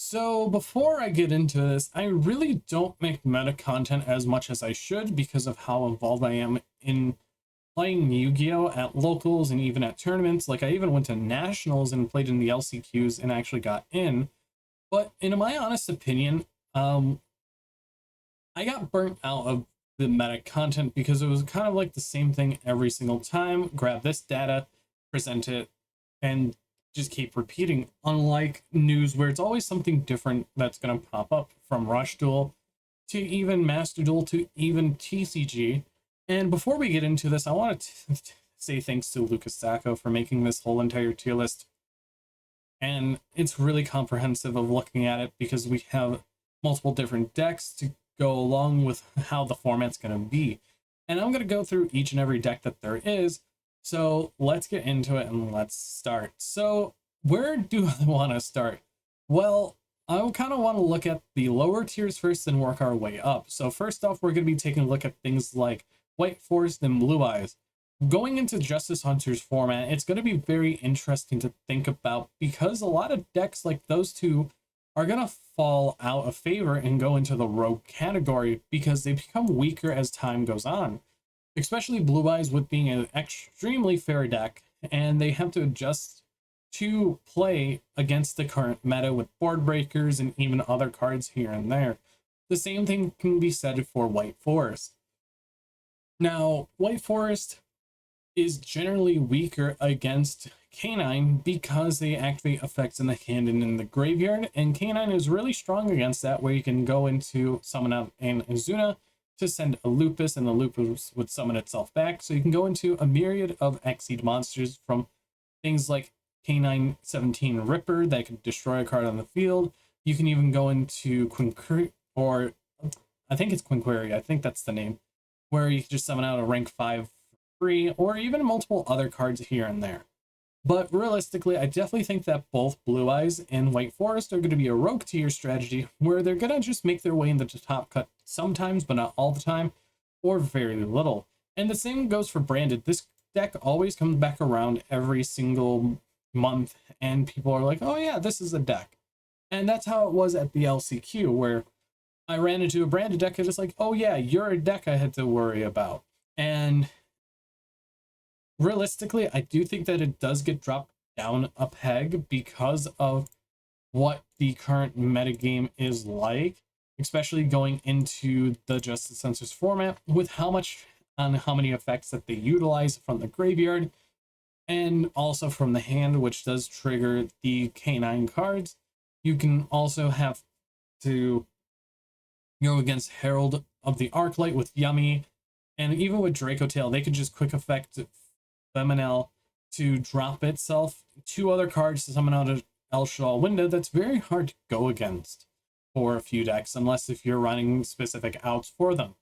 So before I get into this, I really don't make meta content as much as I should because of how involved I am in playing Yu-Gi-Oh! At locals and even at tournaments. Like I even went to nationals and played in the LCQs and actually got in. But in my honest opinion, I got burnt out of the meta content because it was kind of like the same thing every single time. Grab this data, present it, and just keep repeating. Unlike news, where it's always something different that's going to pop up, from Rush Duel to even Master Duel to even TCG. And before we get into this, I want to say thanks to Lucas Sacco for making this whole entire tier list. And it's really comprehensive of looking at it because we have multiple different decks to go along with how the format's going to be. And I'm going to go through each and every deck that there is. So let's get into it and let's start. So where do I want to start? Well, I kind of want to look at the lower tiers first and work our way up. So first off, we're going to be taking a look at things like White Forest and Blue Eyes. Going into Justice Hunter's format, it's going to be very interesting to think about because a lot of decks like those two are going to fall out of favor and go into the rogue category because they become weaker as time goes on. Especially Blue Eyes with being an extremely fair deck, and they have to adjust to play against the current meta with board breakers and even other cards here and there. The same thing can be said for White Forest. Now, White Forest is generally weaker against K9 because they activate effects in the hand and in the graveyard, and K9 is really strong against that, where you can go into summon out an Azuna to send a Lupus, and the Lupus would summon itself back. So you can go into a myriad of Exceed monsters, from things like K9 17 Ripper that could destroy a card on the field. You can even go into Quinqueri, or I think it's Quinqueri, I think that's the name, where you can just summon out a rank 5 free, or even multiple other cards here and there. But realistically, I definitely think that both Blue Eyes and White Forest are going to be a rogue tier strategy, where they're going to just make their way into the top cut sometimes, but not all the time, or very little. And the same goes for Branded. This deck always comes back around every single month, and people are like, oh yeah, this is a deck. And that's how it was at the LCQ, where I ran into a Branded deck and it's like, oh yeah, you're a deck I had to worry about. And realistically, I do think that it does get dropped down a peg because of what the current metagame is like, especially going into the Justice Sensors format, with how many effects that they utilize from the graveyard and also from the hand, which does trigger the K9 cards. You can also have to go against Herald of the Arclight with Yummy, and even with Draco Tail, they could just quick effect Feminel to drop itself 2 other cards to summon out of El Shaw window. That's very hard to go against for a few decks, unless if you're running specific outs for them.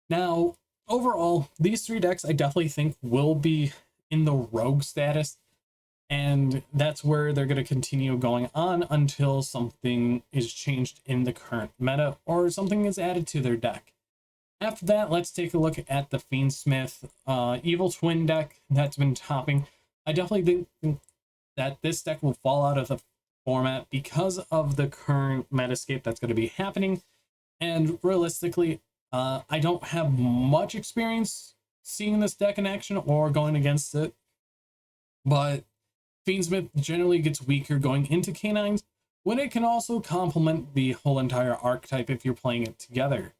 Now, overall, these 3 decks I definitely think will be in the rogue status, and that's where they're going to continue going on until something is changed in the current meta or something is added to their deck. After that, let's take a look at the Fiendsmith Evil Twin deck that's been topping. I definitely think that this deck will fall out of the format because of the current metascape that's going to be happening. And realistically, I don't have much experience seeing this deck in action or going against it. But Fiendsmith generally gets weaker going into K9s, when it can also complement the whole entire archetype if you're playing it together.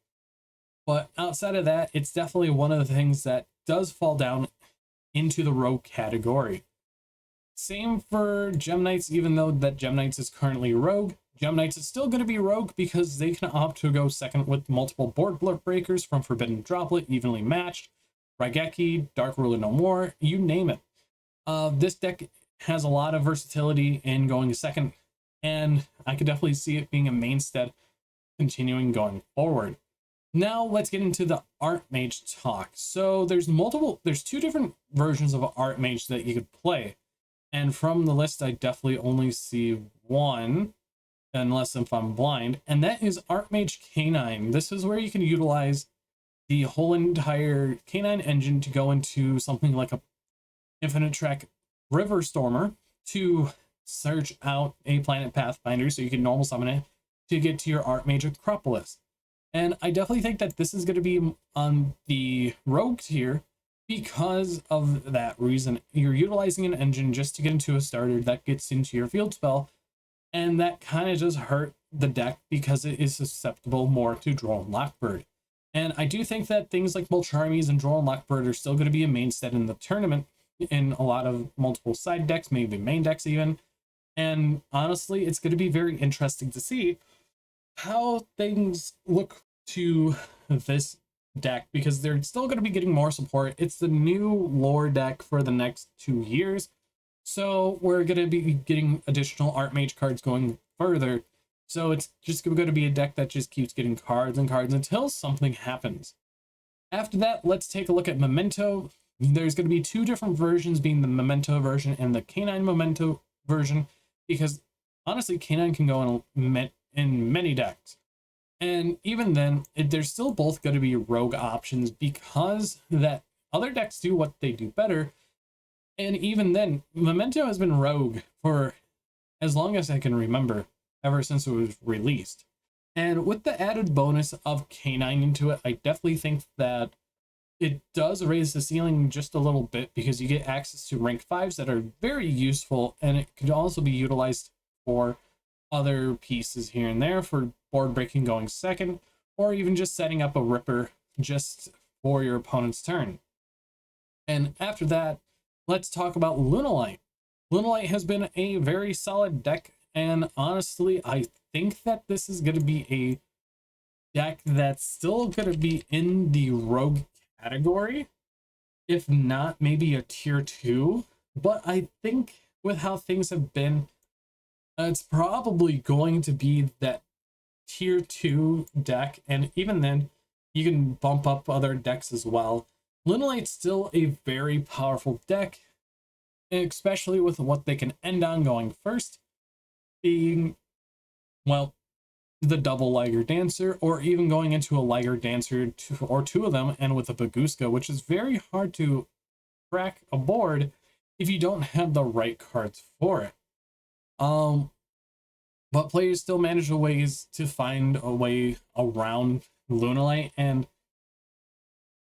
But outside of that, it's definitely one of the things that does fall down into the rogue category. Same for Gem Knights, even though that Gem Knights is currently rogue. Gem Knights is still going to be rogue because they can opt to go second with multiple board breakers, from Forbidden Droplet, Evenly Matched, Raigeki, Dark Ruler No More, you name it. This deck has a lot of versatility in going second, and I could definitely see it being a mainstay continuing going forward. Now let's get into the Archmage talk. So there's 2 different versions of Archmage that you could play. And from the list, I definitely only see one, unless if I'm blind, and that is Archmage K9. This is where you can utilize the whole entire K9 engine to go into something like a Infinite Track River Stormer to search out a planet pathfinder so you can normal summon it to get to your Archmage Acropolis. And I definitely think that this is going to be on the rogue tier because of that reason. You're utilizing an engine just to get into a starter that gets into your field spell, and that kind of does hurt the deck because it is susceptible more to Droll and Lockbird. And I do think that things like Mulcharmies and Droll and Lockbird are still going to be a mainstay in the tournament in a lot of multiple side decks, maybe main decks even. And honestly, it's going to be very interesting to see how things look to this deck, because they're still going to be getting more support. It's the new lore deck for the next 2 years, so we're going to be getting additional Archmage cards going further. So it's just going to be a deck that just keeps getting cards and cards until something happens. After that, let's take a look at Memento. There's going to be 2 different versions, being the Memento version and the Canine Memento version, because honestly, Canine can go in many decks. And even then, they're still both going to be rogue options because that other decks do what they do better. And even then, Memento has been rogue for as long as I can remember, ever since it was released. And with the added bonus of Canine into it, I definitely think that it does raise the ceiling just a little bit, because you get access to rank 5s that are very useful, and it could also be utilized for other pieces here and there, for board breaking going second, or even just setting up a Ripper just for your opponent's turn. And after that, let's talk about Lunalight. Lunalight has been a very solid deck, and honestly, I think that this is going to be a deck that's still going to be in the rogue category, if not maybe a tier 2. But I think with how things have been, it's probably going to be that tier 2 deck, and even then you can bump up other decks as well. Lunalight's still a very powerful deck, especially with what they can end on going first, being, well, the double Liger Dancer, or even going into a Liger Dancer or 2 of them, and with a Baguska, which is very hard to crack a board if you don't have the right cards for it. But players still manage ways to find a way around Lunalight, and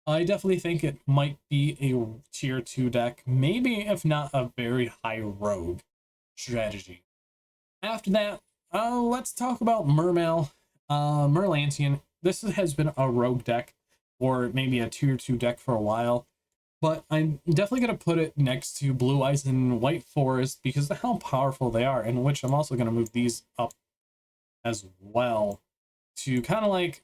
I definitely think it might be a tier 2 deck, maybe if not a very high rogue strategy. After that, let's talk about Mermail, Merlantian. This has been a rogue deck, or maybe a tier 2 deck for a while, but I'm definitely going to put it next to Blue Eyes and White Forest because of how powerful they are, in which I'm also going to move these up as well to kind of like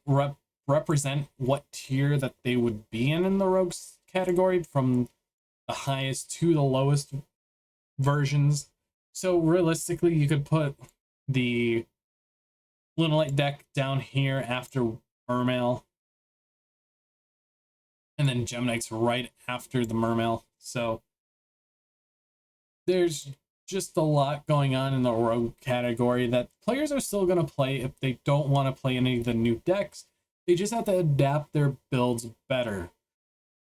represent what tier that they would be in the rogues category, from the highest to the lowest versions. So realistically, you could put the Lunalight deck down here after Mermail, and then Geminites right after the Mermail. So there's just a lot going on in the rogue category that players are still going to play if they don't want to play any of the new decks. They just have to adapt their builds better,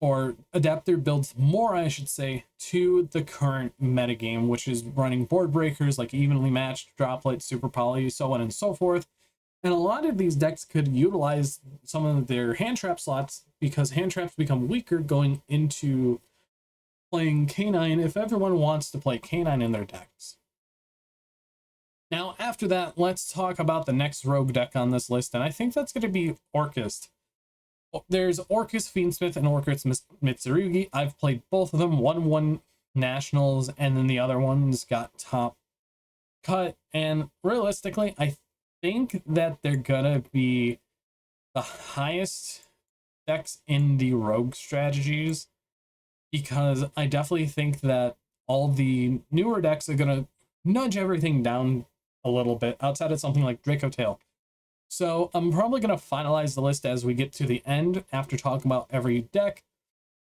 or adapt their builds more, I should say, to the current metagame, which is running board breakers like Evenly Matched, Droplet, Super Poly, so on and so forth. And a lot of these decks could utilize some of their hand trap slots, because hand traps become weaker going into playing Canine if everyone wants to play Canine in their decks. Now, after that, let's talk about the next rogue deck on this list, and I think that's going to be Orcust. There's Orcust Fiendsmith and Orcust Mitsurugi. I've played both of them. One won Nationals, and then the other ones got top cut. And realistically, I think that they're gonna be the highest decks in the rogue strategies, because I definitely think that all the newer decks are gonna nudge everything down a little bit outside of something like Draco Tail. So I'm probably going to finalize the list as we get to the end after talking about every deck.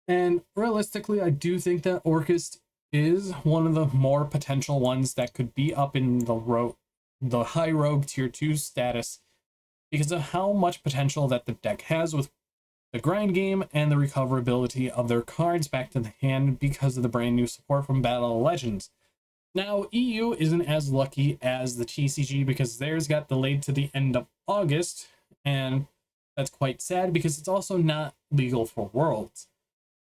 And realistically, I do think that Orcust is one of the more potential ones that could be up in the high rogue tier 2 status, because of how much potential that the deck has with the grind game and the recoverability of their cards back to the hand because of the brand new support from Battle of Legends. Now, EU isn't as lucky as the TCG because theirs got delayed to the end of August, and that's quite sad because it's also not legal for Worlds.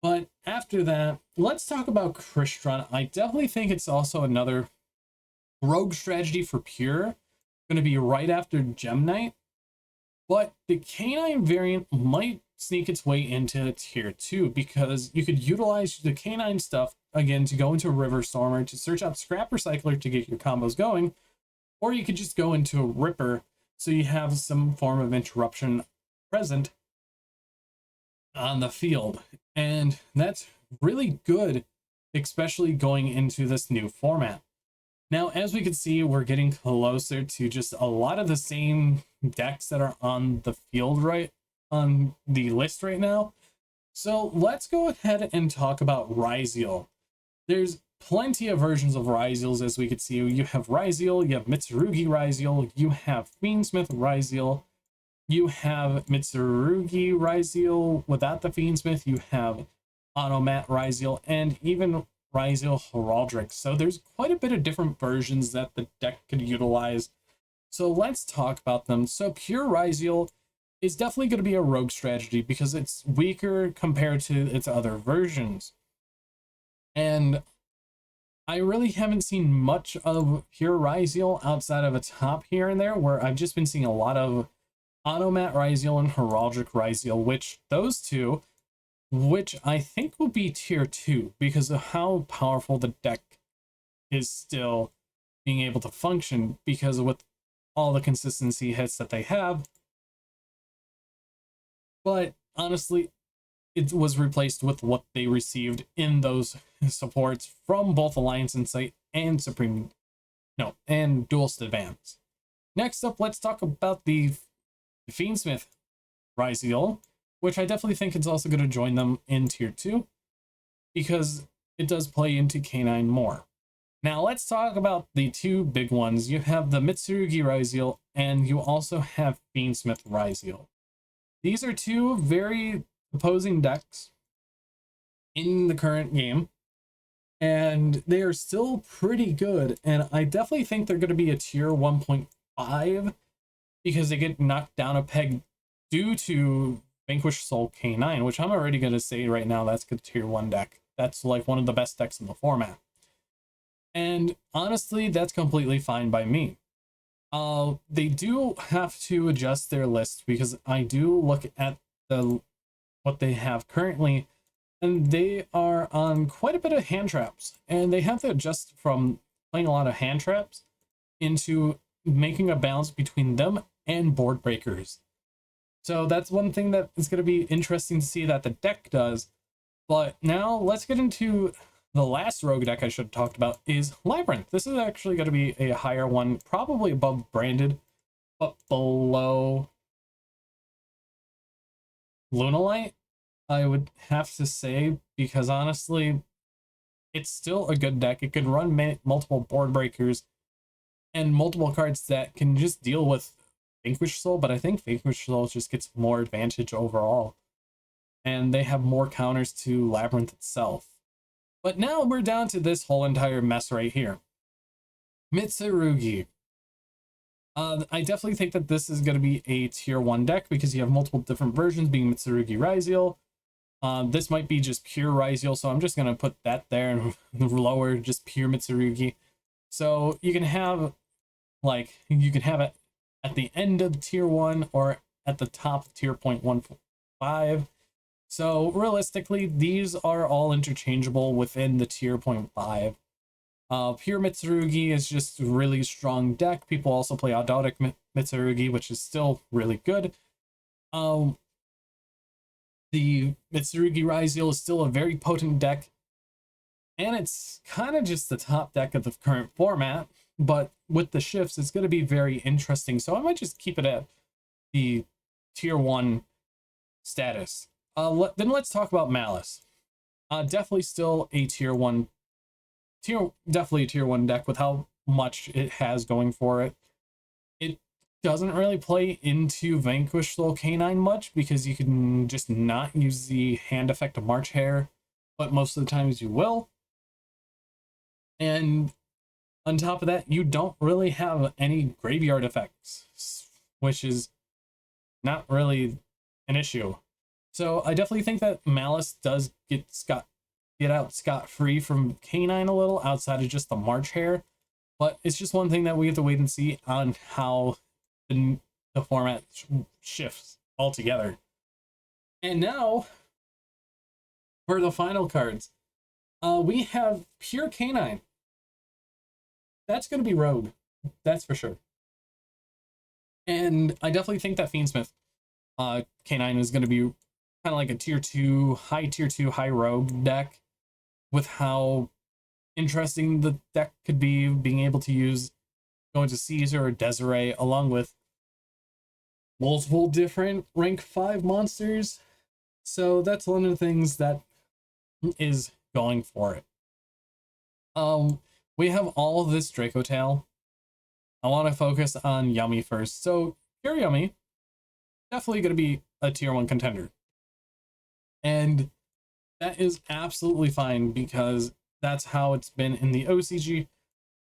But after that, let's talk about Crystron. I definitely think it's also another rogue strategy for Pure. Going to be right after Gem Knight. But the Canine variant might sneak its way into tier 2 because you could utilize the Canine stuff again to go into River Stormer to search out Scrap Recycler to get your combos going, or you could just go into a Ripper so you have some form of interruption present on the field. And that's really good, especially going into this new format. Now, as we can see, we're getting closer to just a lot of the same decks that are on the field right on the list right now. So let's go ahead and talk about Ryziel. There's plenty of versions of Ryziels, as we can see. You have Ryziel, you have Mitsurugi Ryziel, you have Fiendsmith Ryziel, you have Mitsurugi Ryziel without the Fiendsmith, you have Automat Ryziel, and even Ryziel Heraldric. So there's quite a bit of different versions that the deck could utilize. So let's talk about them. So Pure Ryziel is definitely going to be a rogue strategy because it's weaker compared to its other versions. And I really haven't seen much of Pure Ryziel outside of a top here and there, where I've just been seeing a lot of Automat Ryziel and Heraldric Ryziel, which those two, which I think will be tier 2 because of how powerful the deck is still being able to function, because with all the consistency hits that they have. But honestly, it was replaced with what they received in those supports from both Alliance Insight and and Duelist Advance. Next up, let's talk about the Fiendsmith Ryziel, which I definitely think is also going to join them in tier 2 because it does play into Canine more. Now let's talk about the two big ones. You have the Mitsurugi Ryziel and you also have Fiendsmith Ryziel. These are two very opposing decks in the current game, and they are still pretty good, and I definitely think they're going to be a tier 1.5 because they get knocked down a peg due to Vanquished Soul K9, which I'm already going to say right now that's a tier 1 deck. That's like one of the best decks in the format. And honestly, that's completely fine by me. They do have to adjust their list because I do look at what they have currently, and they are on quite a bit of hand traps, and they have to adjust from playing a lot of hand traps into making a balance between them and board breakers. So that's one thing that is going to be interesting to see that the deck does. But now let's get into the last rogue deck I should have talked about is Labyrinth. This is actually going to be a higher one, probably above Branded, but below Lunalight, I would have to say, because honestly, it's still a good deck. It can run multiple board breakers and multiple cards that can just deal with Vanquish Soul, but I think Vanquish Soul just gets more advantage overall. And they have more counters to Labyrinth itself. But now we're down to this whole entire mess right here. Mitsurugi. I definitely think that this is going to be a tier 1 deck because you have multiple different versions being Mitsurugi Ryziel. This might be just pure Ryziel, so I'm just going to put that there and lower just pure Mitsurugi. So you can have it at the end of tier 1 or at the top of tier 0.15. So realistically, these are all interchangeable within the tier 0.5. Pure Mitsurugi is just a really strong deck. People also play Audotic Mitsurugi, which is still really good. The Mitsurugi Ryziel is still a very potent deck, and it's kind of just the top deck of the current format, but with the shifts, it's going to be very interesting. So I might just keep it at the tier 1 status. Then let's talk about Malice. Definitely still a tier 1 deck with how much it has going for it. It doesn't really play into Vanquish Soul K9 much because you can just not use the hand effect of March Hare, but most of the times you will. And On top of that, you don't really have any graveyard effects, which is not really an issue. So I definitely think that Malice does get out scot-free from Canine a little outside of just the March Hare, but it's just one thing that we have to wait and see on how the format shifts altogether. And now for the final cards, we have pure Canine. That's going to be Rogue, that's for sure. And I definitely think that Fiendsmith Canine is going to be kind of like a tier 2, high Rogue deck, with how interesting the deck could be, being able to use going to Caesar or Desiree along with multiple different rank 5 monsters. So that's one of the things that is going for it. We have all of this Draco Tail. I want to focus on Yummy first. So pure Yummy, definitely going to be a tier 1 contender. And that is absolutely fine because that's how it's been in the OCG,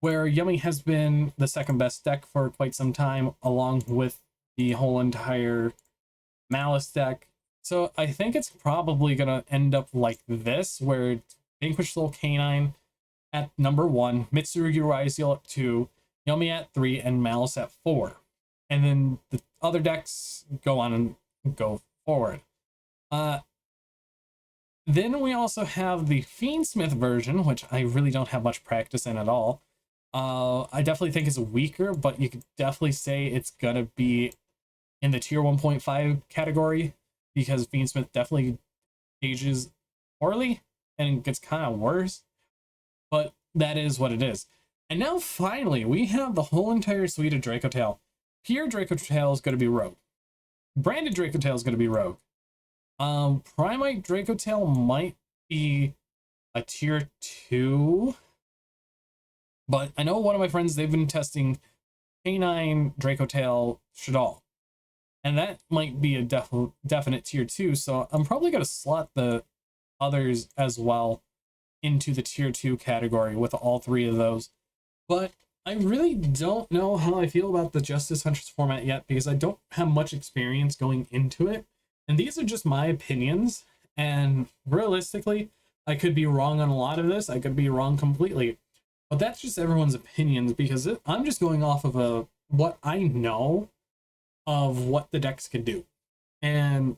where Yummy has been the second best deck for quite some time, along with the whole entire Malice deck. So I think it's probably going to end up like this, where Vanquish Soul Canine at number 1, Mitsurugi Raizeel at 2, Yummy at 3, and Malice at 4. And then the other decks go on and go forward. Then we also have the Fiendsmith version, which I really don't have much practice in at all. I definitely think it's weaker, but you could definitely say it's going to be in the tier 1.5 category, because Fiendsmith definitely ages poorly and gets kind of worse. But that is what it is. And now finally, we have the whole entire suite of Draco Tail. Pure Draco Tail is going to be Rogue. Branded Draco Tail is going to be Rogue. Primite Draco Tail might be a tier 2. But I know one of my friends, they've been testing Canine Draco Tail Shaddoll. And that might be a definite tier 2. So I'm probably going to slot the others as well into the tier 2 category with all 3 of those. But I really don't know how I feel about the Justice Hunters format yet, because I don't have much experience going into it. And these are just my opinions. And realistically, I could be wrong on a lot of this. I could be wrong completely. But that's just everyone's opinions, because I'm just going off of what I know of what the decks could do. And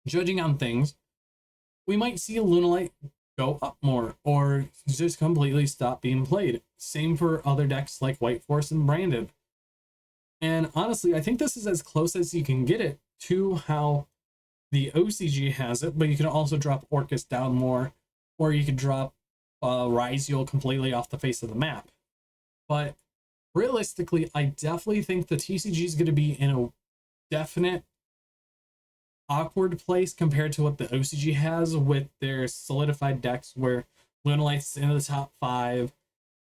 judging on things, we might see Lunalight go up more, or just completely stop being played. Same for other decks like White Force and Branded. And honestly, I think this is as close as you can get it to how the OCG has it, but you can also drop Orcus down more, or you could drop Raizeel completely off the face of the map. But realistically, I definitely think the TCG is going to be in a definite awkward place compared to what the OCG has with their solidified decks, where Lunalight's in the top 5,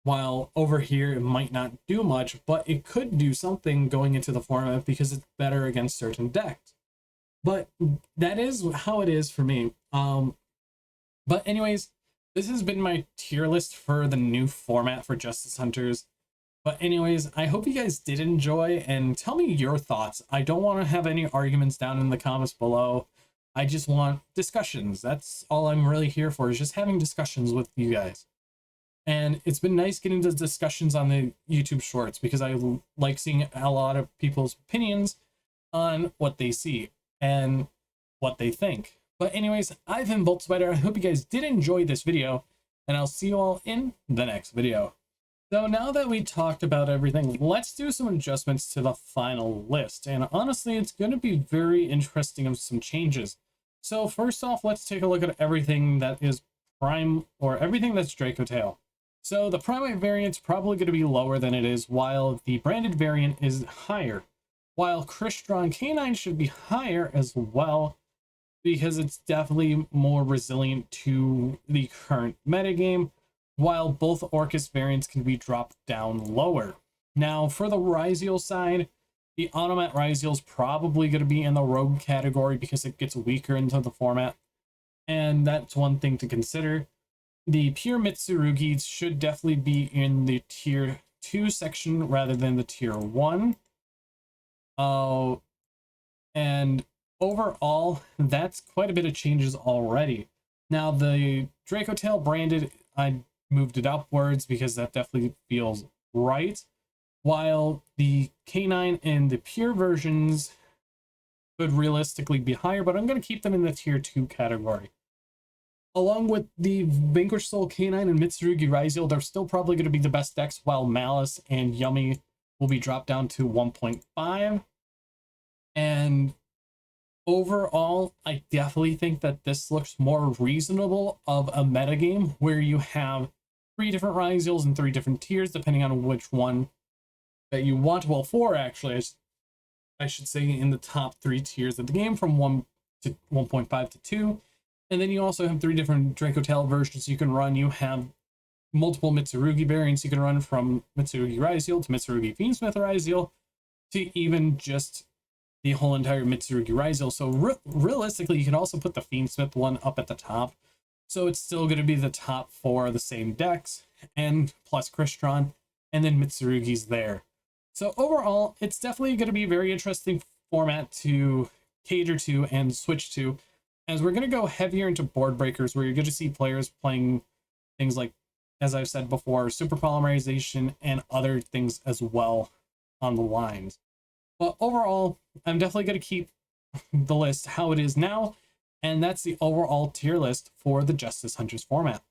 while over here it might not do much, but it could do something going into the format because it's better against certain decks. But that is how it is for me. But anyways, this has been my tier list for the new format for Justice Hunters. But anyways, I hope you guys did enjoy, and tell me your thoughts. I don't want to have any arguments down in the comments below. I just want discussions. That's all I'm really here for, is just having discussions with you guys. And it's been nice getting the discussions on the YouTube shorts, because I like seeing a lot of people's opinions on what they see and what they think. But anyways, I've been BoltSpider. I hope you guys did enjoy this video, and I'll see you all in the next video. So now that we talked about everything, let's do some adjustments to the final list. And honestly, it's going to be very interesting of some changes. So first off, let's take a look at everything that is prime, or everything that's Draco Tail. So the Primate variant's probably going to be lower than it is, while the Branded variant is higher. While Crystron Canine should be higher as well, because it's definitely more resilient to the current metagame, while both Orcus variants can be dropped down lower. Now, for the Raizeel side, the Automat Raizeel is probably going to be in the Rogue category because it gets weaker into the format, and that's one thing to consider. the pure Mitsurugi should definitely be in the tier 2 section rather than the tier 1. And overall, that's quite a bit of changes already. Now, the Draco Tail branded, I moved it upwards because that definitely feels right. While the K9 and the pure versions could realistically be higher, but I'm going to keep them in the tier 2 category. Along with the Vanquish Soul K9 and Mitsurugi Raizel, they're still probably going to be the best decks, while Malice and Yummy will be dropped down to 1.5. And overall, I definitely think that this looks more reasonable of a metagame where you have 3 different Raizels and 3 different tiers, depending on which one that you want. Well, 4 actually, I should say, in the top 3 tiers of the game, from 1 to 1.5 to 2. And then you also have 3 different Draco Tail versions you can run. You have multiple Mitsurugi variants you can run, from Mitsurugi Raizel to Mitsurugi Fiendsmith Raizel to even just the whole entire Mitsurugi Raizel. So realistically, you can also put the Fiendsmith one up at the top. So it's still going to be the top 4 of the same decks, and plus Crystron, and then Mitsurugi's there. So overall, it's definitely going to be a very interesting format to cater to and switch to, as we're going to go heavier into board breakers, where you're going to see players playing things like, as I've said before, super polymerization and other things as well on the lines. But overall, I'm definitely going to keep the list how it is now, and that's the overall tier list for the Justice Hunters format.